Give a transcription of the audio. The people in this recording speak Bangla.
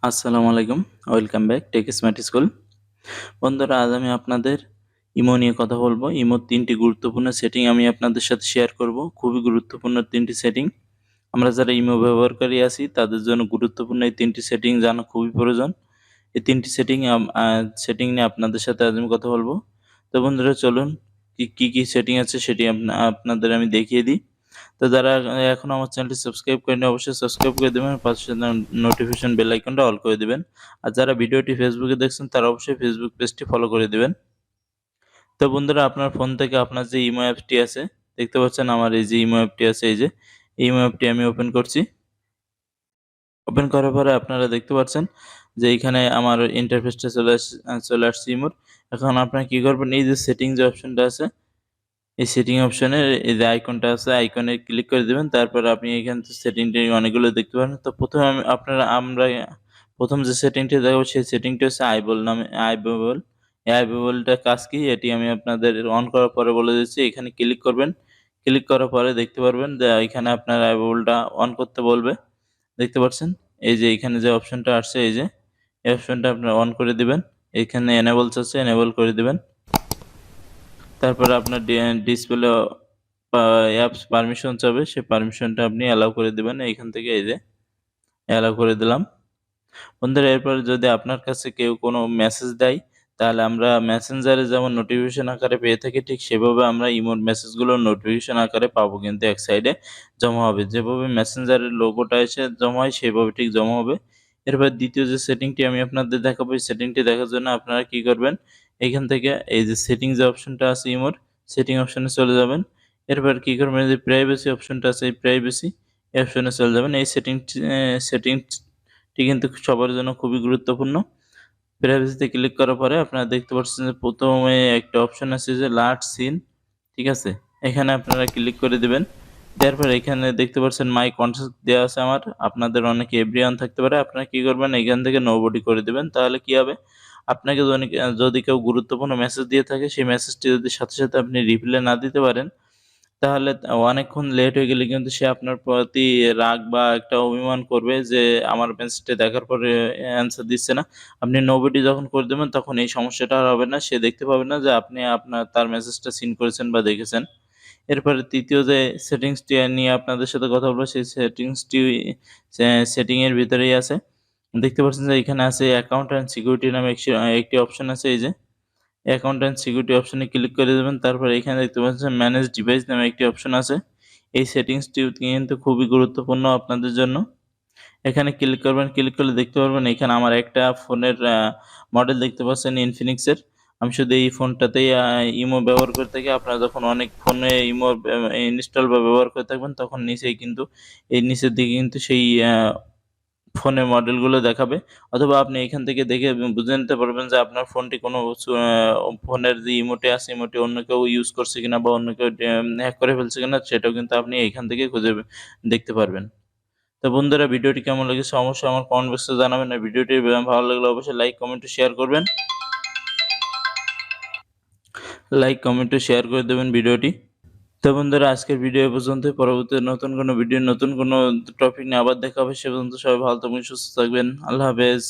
আসসালামু আলাইকুম। Welcome back tech smart school. বন্ধুরা, আজ আমি আপনাদের ইমো নিয়ে কথা বলবো। ইমোর ৩ টি গুরুত্বপূর্ণ সেটিং আমি আপনাদের সাথে শেয়ার করব। খুবই গুরুত্বপূর্ণ ৩ টি সেটিং। আমরা যারা ইমো ব্যবহারকারী আছি তাদের জন্য গুরুত্বপূর্ণ এই ৩ টি সেটিং জানা খুবই প্রয়োজন। এই ৩ টি সেটিং নিয়ে আপনাদের সাথে আজ আমি কথা বলবো। তো বন্ধুরা, চলুন কি সেটিং আছে সেটি আপনাদের আমি দেখিয়ে দিই। তো যারা এখনো আমার চ্যানেলটি সাবস্ক্রাইব করেনি অবশ্যই সাবস্ক্রাইব করে দিবেন। পাশে নোটিফিকেশন বেল আইকনটা অল করে দিবেন। আর যারা ভিডিওটি ফেসবুকে দেখছেন তারা অবশ্যই ফেসবুক পেজটি ফলো করে দিবেন। তো বন্ধুরা, আপনার ফোন থেকে আপনার যে ইমো অ্যাপটি আছে, দেখতে পাচ্ছেন আমার এই যে ইমো অ্যাপটি আছে, এই যে ইমো অ্যাপটি আমি ওপেন করছি। ওপেন করার পরে আপনারা দেখতে পাচ্ছেন যে এইখানে আমার ইন্টারফেসটা চলে আসছে ইমোর। এখন আপনারা কি করবেন, এই যে সেটিং যে অপশনটা আছে, এই সেটিং অপশনের এই যে আইকনটা আছে, আইকনে ক্লিক করে দিবেন। তারপরে আপনি এখান থেকে সেটিং অনেকগুলো দেখতে পারেন। তো ১ম আমরা ১ম যে সেটিংটি দেখাবো সেই সেটিংটি হচ্ছে আইবল নামে আইবল। এই আইবলটার কাজ কি? এটি আমি আপনাদের অন করার পরে বলে দিচ্ছি। এখানে ক্লিক করবেন। ক্লিক করার পরে দেখতে পারবেন যে এখানে আপনার আইবলটা অন করতে বলবে। দেখতে পাচ্ছেন? এই যে এইখানে যে অপশনটা আসছে, এই যে এই অপশনটা আপনারা অন করে দিবেন। এখানে এনেবলস আছে, এনেবল করে দিবেন। তারপরে আপনার ডিসপ্লে অ্যাপস পারমিশন চাবে, সেই পারমিশনটা আপনি অ্যালাউ করে দিবেন এইখান থেকে, এই যে অ্যালাউ করে দিলাম। বন্ধুরা, এরপরে যদি আপনার কাছে কেউ কোনো মেসেজ দেয়, তাহলে আমরা মেসেঞ্জারে যেমন নোটিফিকেশন আকারে পেয়ে থাকি, ঠিক সেভাবে আমরা ইমোর মেসেজগুলো নোটিফিকেশন আকারে পাবো, কিন্তু এক সাইডে জমা হবে। যেভাবে মেসেঞ্জারের লোগোটা এসে জমা হয় সেভাবে ঠিক জমা হবে। এরপর ২য় যে সেটিংটি আমি আপনাদের দেখাবো, এই সেটিংটি দেখার জন্য আপনারা কি করবেন, এইখান থেকে এই যে সেটিং যে অপশনটা আছে ইমোর, সেটিং অপশনে চলে যাবেন। এরপর কি করবেন, এই যে প্রাইভেসি অপশনটা আছে, এই প্রাইভেসি এই অপশনে চলে যাবেন। এই সেটিংটি কিন্তু সবার জন্য খুবই গুরুত্বপূর্ণ। প্রাইভেসিতে ক্লিক করার পরে আপনারা দেখতে পাচ্ছেন যে ১ম এ একটা অপশন আছে যে লার্জ সিন, ঠিক আছে? এখানে আপনারা ক্লিক করে দিবেন। দেওয়ার পরে এখানে দেখতে পাচ্ছেন মাই কনট্যাক্ট দেওয়া আছে আমার। আপনাদের অনেকে এভরিওয়ান থাকতে পারে। আপনারা কি করবেন, এখান থেকে নোবডি করে দিবেন। তাহলে কি হবে? আপনাকে যদি কেউ গুরুত্বপূর্ণ মেসেজ দিয়ে থাকে, সেই মেসেজটি যদি সাথে আপনি রিপ্লাই না দিতে পারেন, তাহলে অনেকক্ষণ লেট হয়ে গেলে কিন্তু সে আপনার প্রতি রাগ বা একটা অভিমান করবে যে আমার মেসেজটা দেখার পরে অ্যান্সার দিচ্ছে না। আপনি নোবডি যখন করে দেবেন তখন এই সমস্যাটা আর হবে না। সে দেখতে পাবে না যে আপনি তার মেসেজটা সিন করেছেন বা দেখেছেন। এরপরে ৩য় যে সেটিংসটি নিয়ে আপনাদের সাথে কথা বলবো, সেই সেটিংসটি সেটিং এর ভিতরেই আছে। দেখতে পাচ্ছেন যে এখানে আছে অ্যাকাউন্ট অ্যান্ড সিকিউরিটি নামে একটি অপশন আছে, এই যে অ্যাকাউন্ট অ্যান্ড সিকিউরিটি অপশনে ক্লিক করে দেবেন। তারপরে এখানে দেখতে পাচ্ছেন ম্যানেজ ডিভাইস নামে একটি অপশন আছে। এই সেটিংসটিও কিন্তু খুবই গুরুত্বপূর্ণ আপনাদের জন্য। এখানে ক্লিক করবেন, ক্লিক করলে দেখতে পারবেন এখানে আমার একটা ফোনের মডেল দেখতে পাচ্ছেন ইনফিনিক্স এর। আমি শুধু এই ফোনটাতেই ইমো ব্যবহার করে থাকি। আপনারা যখন অনেক ফোনে ইমো ইনস্টল বা ব্যবহার করে থাকবেন তখন নিচেই কিন্তু এই নিচের দিকে কিন্তু সেই ফোনের মডেলগুলো দেখাবে, অথবা আপনি এখান থেকে দেখে বুঝে নিতে পারবেন যে আপনার ফোনটি কোনো ফোনের যে ইমোটি আছে, ইমোটি অন্য কেউ ইউজ করছে কিনা বা অন্য কেউ হ্যাক করে ফেলছে কিনা, সেটাও কিন্তু আপনি এইখান থেকে খুঁজে দেখতে পারবেন। তো বন্ধুরা, ভিডিওটি কেমন লেগেছে অবশ্যই আমার কমেন্ট বক্সে জানাবেন। আর ভিডিওটি ভালো লাগলে অবশ্যই লাইক, কমেন্ট ও শেয়ার করবেন। লাইক, কমেন্ট ও শেয়ার করে দেবেন ভিডিওটি। তো বন্ধুরা, আজকের ভিডিও এ পর্যন্তই। পরবর্তী নতুন কোনো ভিডিও, নতুন কোনো টপিক নিয়ে আবার দেখা হবে। সে পর্যন্ত সবাই ভালো থাকবেন, সুস্থ থাকবেন। আল্লাহ হাফেজ।